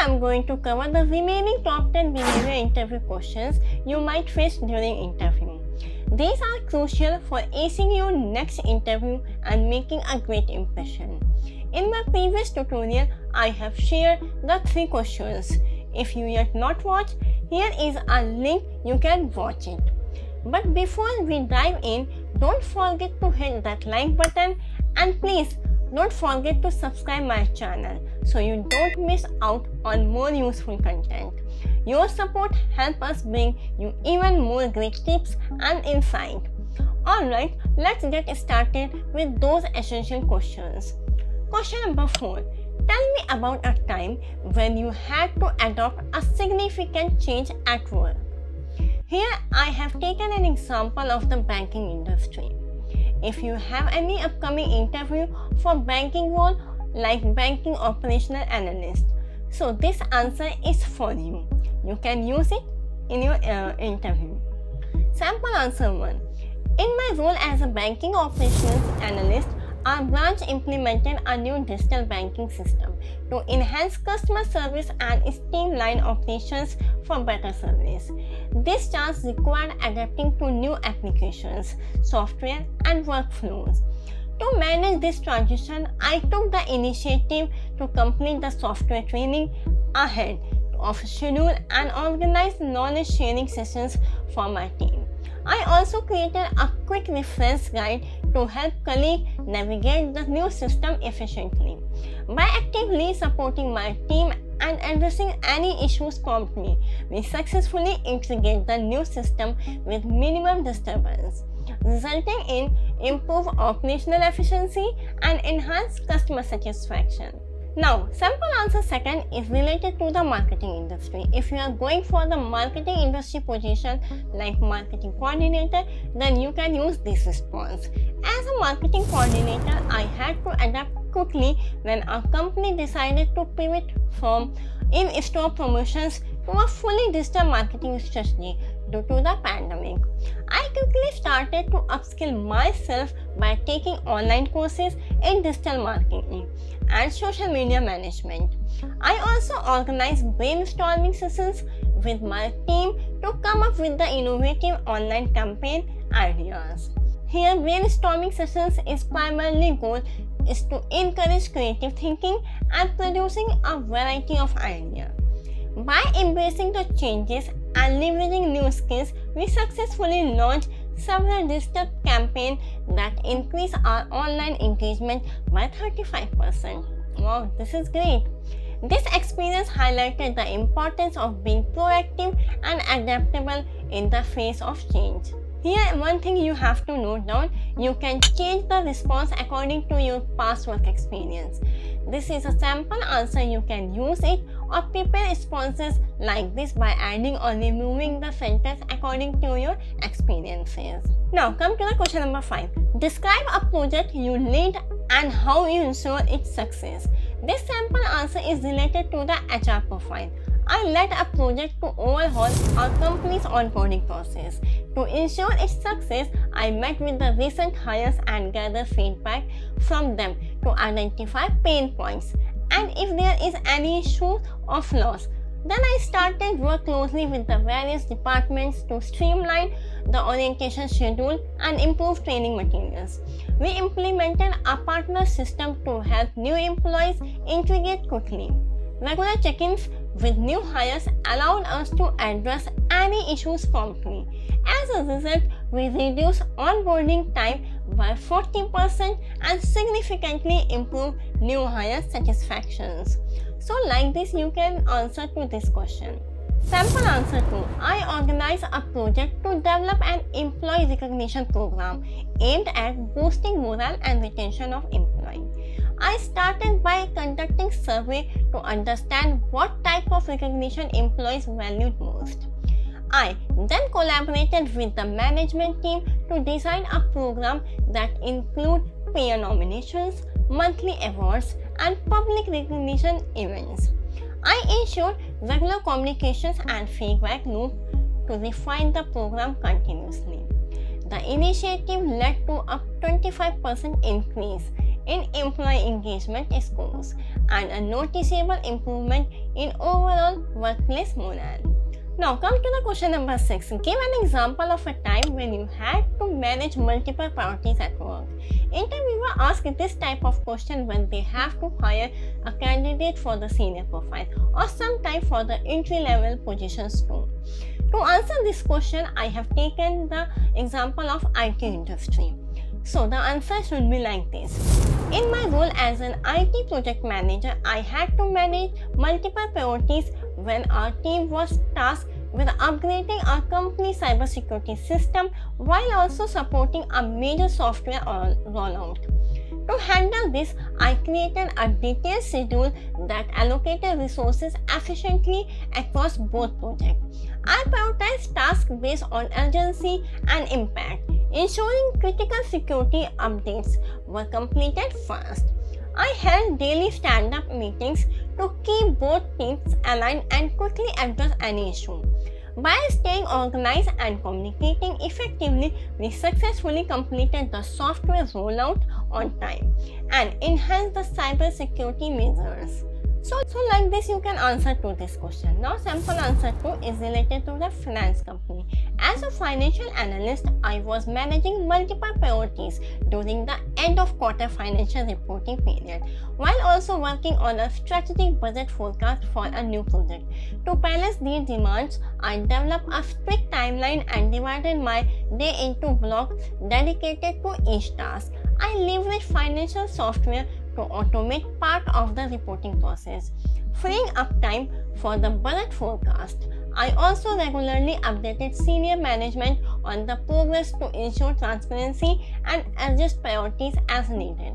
I'm going to cover the remaining top 10 behavior interview questions you might face during interview. These are crucial for acing your next interview and making a great impression. In my previous tutorial, I have shared the 3 questions. If you yet not watched, here is a link you can watch it. But before we dive in, don't forget to hit that like button and please don't forget to subscribe my channel so you don't miss out on more useful content. Your support helps us bring you even more great tips and insight. Alright, let's get started with those essential questions. Question number 4. Tell me about a time when you had to adopt a significant change at work. Here I have taken an example of the banking industry. If you have any upcoming interview for banking role like banking operational analyst, so this answer is for you. You can use it in your interview. Sample answer 1. In my role as a banking operations analyst, our branch implemented a new digital banking system to enhance customer service and streamline operations for better service. This task required adapting to new applications, software, and workflows. To manage this transition, I took the initiative to complete the software training ahead of schedule and organize knowledge sharing sessions for my team. I also created a quick reference guide to help colleagues navigate the new system efficiently. By actively supporting my team and addressing any issues promptly, we successfully integrated the new system with minimum disturbance, resulting in improved operational efficiency and enhanced customer satisfaction. Now, sample answer 2nd is related to the marketing industry. If you are going for the marketing industry position like marketing coordinator, then you can use this response. As a marketing coordinator, I had to adapt quickly when our company decided to pivot from in-store promotions to a fully digital marketing strategy due to the pandemic. I quickly started to upskill myself by taking online courses in digital marketing and social media management. I also organized brainstorming sessions with my team to come up with the innovative online campaign ideas. Here, brainstorming sessions is primarily goal is to encourage creative thinking and producing a variety of ideas. By embracing the changes and leveraging new skills, we successfully launched several digital campaigns that increase our online engagement by 35%. Wow, this is great. This experience highlighted the importance of being proactive and adaptable in the face of change. Here, one thing you have to note down, you can change the response according to your past work experience. This is a sample answer, you can use it or prepare responses like this by adding or removing the sentence according to your experiences. Now come to the question number 5. Describe a project you lead and how you ensure its success. This sample answer is related to the HR profile. I led a project to overhaul our company's onboarding process. To ensure its success, I met with the recent hires and gathered feedback from them to identify pain points and if there is any issue or flaws. Then I started work closely with the various departments to streamline the orientation schedule and improve training materials. We implemented a partner system to help new employees integrate quickly. Regular check-ins with new hires allowed us to address any issues promptly. As a result, we reduced onboarding time by 40% and significantly improved new hire satisfactions. So like this, you can answer to this question. Sample answer 2. I organized a project to develop an employee recognition program aimed at boosting morale and retention of employees. I started by conducting survey to understand what type of recognition employees valued most. I then collaborated with the management team to design a program that include peer nominations, monthly awards, and public recognition events. I ensured regular communications and feedback loop to refine the program continuously. The initiative led to a 25% increase in employee engagement scores and a noticeable improvement in overall workplace morale. Now come to the question number 6. Give an example of a time when you had to manage multiple priorities at work. Interviewer asks this type of question when they have to hire a candidate for the senior profile or sometime for the entry-level positions too. To answer this question, I have taken the example of IT industry. So the answer should be like this. In my role as an IT project manager, I had to manage multiple priorities when our team was tasked with upgrading our company's cybersecurity system while also supporting a major software rollout. To handle this, I created a detailed schedule that allocated resources efficiently across both projects. I prioritized tasks based on urgency and impact, ensuring critical security updates were completed first. I held daily stand-up meetings to keep both teams aligned and quickly address any issue. By staying organized and communicating effectively, we successfully completed the software rollout on time and enhanced the cybersecurity measures. So like this you can answer to this question. Now sample answer 2 is related to the finance company. As a financial analyst, I was managing multiple priorities during the end of quarter financial reporting period, while also working on a strategic budget forecast for a new project. To balance these demands, I developed a strict timeline and divided my day into blocks dedicated to each task. I leveraged financial software to automate part of the reporting process, freeing up time for the budget forecast. I also regularly updated senior management on the progress to ensure transparency and adjust priorities as needed.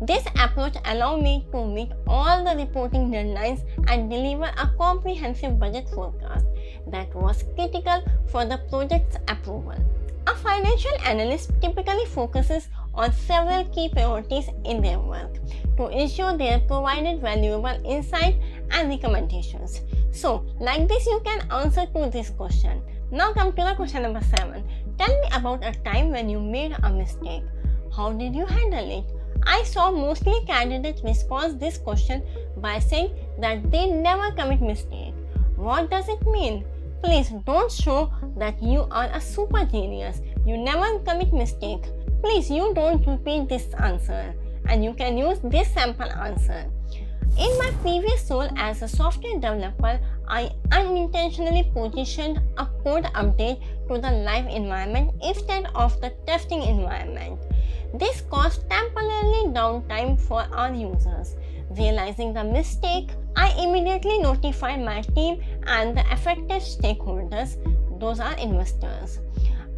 This approach allowed me to meet all the reporting deadlines and deliver a comprehensive budget forecast that was critical for the project's approval. A financial analyst typically focuses on several key priorities in their work to ensure they are provided valuable insight and recommendations. So, like this you can answer to this question. Now come to the question number 7. Tell me about a time when you made a mistake. How did you handle it? I saw mostly candidates respond this question by saying that they never commit mistake. What does it mean? Please don't show that you are a super genius. You never commit mistake. Please you don't repeat this answer and you can use this sample answer. In my previous role as a software developer, I unintentionally positioned a code update to the live environment instead of the testing environment. This caused temporary downtime for our users. Realizing the mistake, I immediately notified my team and the affected stakeholders, those are investors.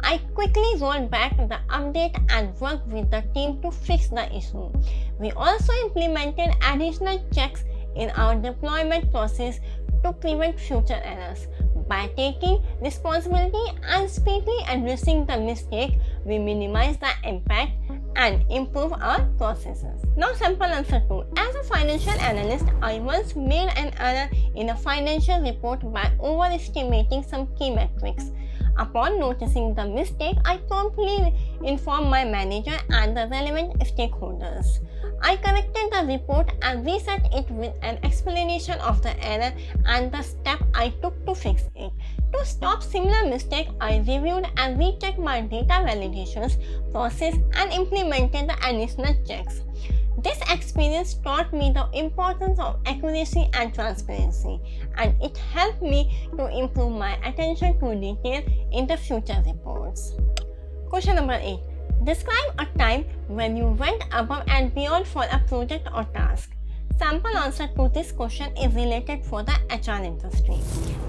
I quickly rolled back the update and worked with the team to fix the issue. We also implemented additional checks in our deployment process to prevent future errors. By taking responsibility and speedily addressing the mistake, we minimize the impact and improve our processes. Now sample answer 2. As a financial analyst, I once made an error in a financial report by overestimating some key metrics. Upon noticing the mistake, I promptly informed my manager and the relevant stakeholders. I corrected the report and reset it with an explanation of the error and the step I took to fix it. To stop similar mistakes, I reviewed and rechecked my data validations process and implemented the additional checks. This experience taught me the importance of accuracy and transparency, and it helped me to improve my attention to detail in the future reports. Question number 8. Describe a time when you went above and beyond for a project or task. Sample answer to this question is related for the HR industry.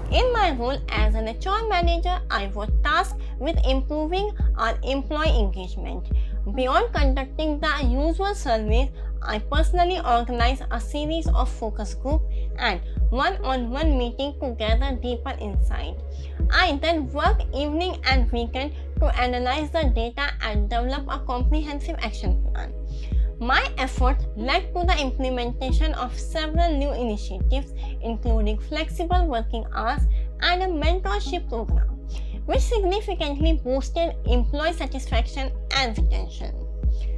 In my role as an HR manager, I was tasked with improving our employee engagement. Beyond conducting the usual surveys, I personally organized a series of focus groups and one-on-one meetings to gather deeper insight. I then worked evening and weekend to analyze the data and develop a comprehensive action plan. My effort led to the implementation of several new initiatives, including flexible working hours and a mentorship program, which significantly boosted employee satisfaction and retention.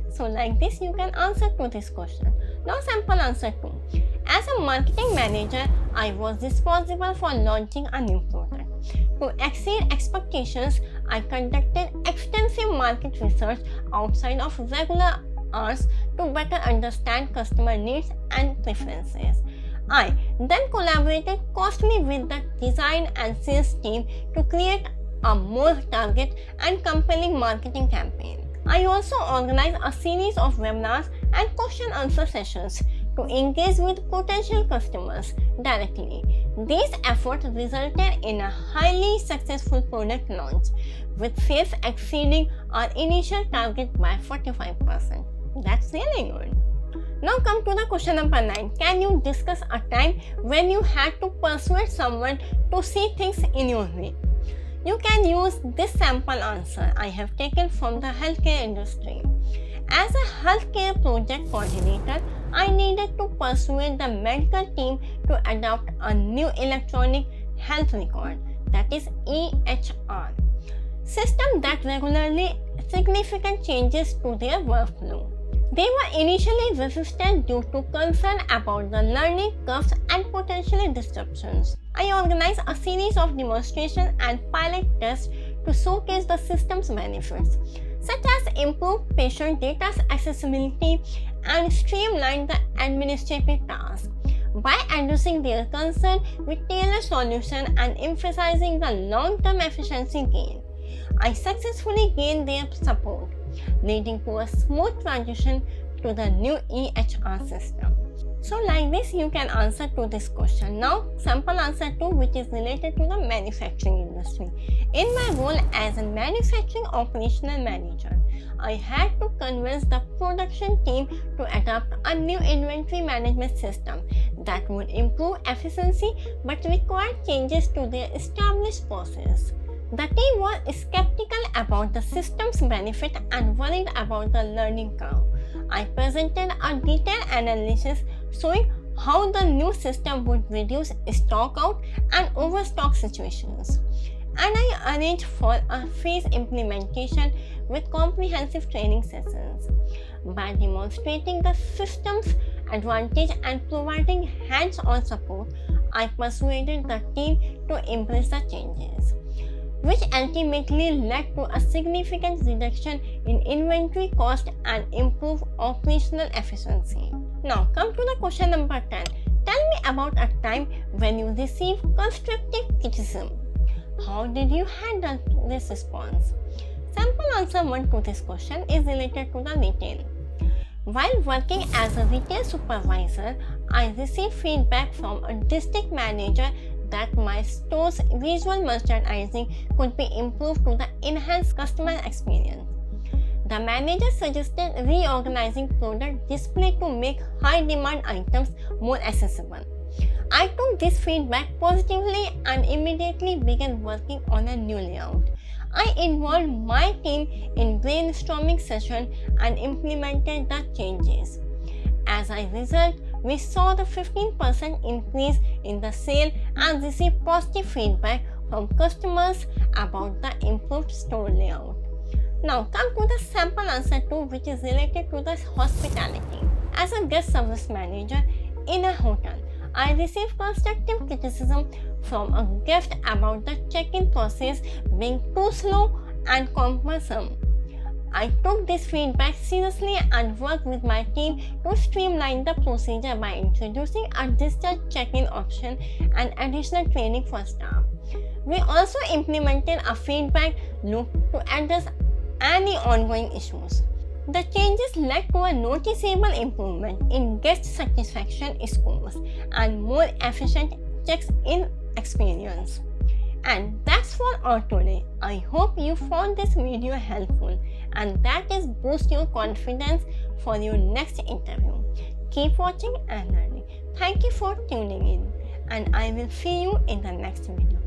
So like this you can answer to this question. Now sample answer 2. As a marketing manager, I was responsible for launching a new product. To exceed expectations, I conducted extensive market research outside of regular hours to better understand customer needs and preferences. I then collaborated closely with the design and sales team to create a more targeted and compelling marketing campaign. I also organized a series of webinars and question-answer sessions to engage with potential customers directly. These efforts resulted in a highly successful product launch, with sales exceeding our initial target by 45%. That's really good. Now come to the question number 9. Can you discuss a time when you had to persuade someone to see things in your way? You can use this sample answer I have taken from the healthcare industry. As a healthcare project coordinator, I needed to persuade the medical team to adopt a new electronic health record, that is EHR, system that regularly significant changes to their workflow. They were initially resistant due to concern about the learning curves and potential disruptions. I organized a series of demonstrations and pilot tests to showcase the system's benefits, such as improved patient data accessibility and streamline the administrative tasks. By addressing their concern with tailored solutions and emphasizing the long-term efficiency gain, I successfully gained their support, leading to a smooth transition to the new EHR system. So like this you can answer to this question. Now sample answer 2, which is related to the manufacturing industry. In my role as a manufacturing operational manager, I had to convince the production team to adopt a new inventory management system that would improve efficiency but required changes to their established process. The team was skeptical about the system's benefit and worried about the learning curve. I presented a detailed analysis showing how the new system would reduce stock out and overstock situations. And I arranged for a phased implementation with comprehensive training sessions. By demonstrating the system's advantage and providing hands-on support, I persuaded the team to embrace the changes, which ultimately led to a significant reduction in inventory cost and improved operational efficiency. Now come to the question number 10. Tell me about a time when you received constructive criticism. How did you handle this response? Sample answer 1 to this question is related to the retail. While working as a retail supervisor, I received feedback from a district manager that my store's visual merchandising could be improved to enhance customer experience. The manager suggested reorganizing product display to make high-demand items more accessible. I took this feedback positively and immediately began working on a new layout. I involved my team in brainstorming sessions and implemented the changes. As a result, we saw the 15% increase in the sale and received positive feedback from customers about the improved store layout. Now come to the sample answer 2, which is related to the hospitality. As a guest service manager in a hotel, I received constructive criticism from a guest about the check-in process being too slow and cumbersome. I took this feedback seriously and worked with my team to streamline the procedure by introducing a digital check-in option and additional training for staff. We also implemented a feedback loop to address any ongoing issues. The changes led to a noticeable improvement in guest satisfaction scores and more efficient check-in experience. And that's for all today. I hope you found this video helpful and that is boost your confidence for your next interview. Keep watching and learning. Thank you for tuning in and I will see you in the next video.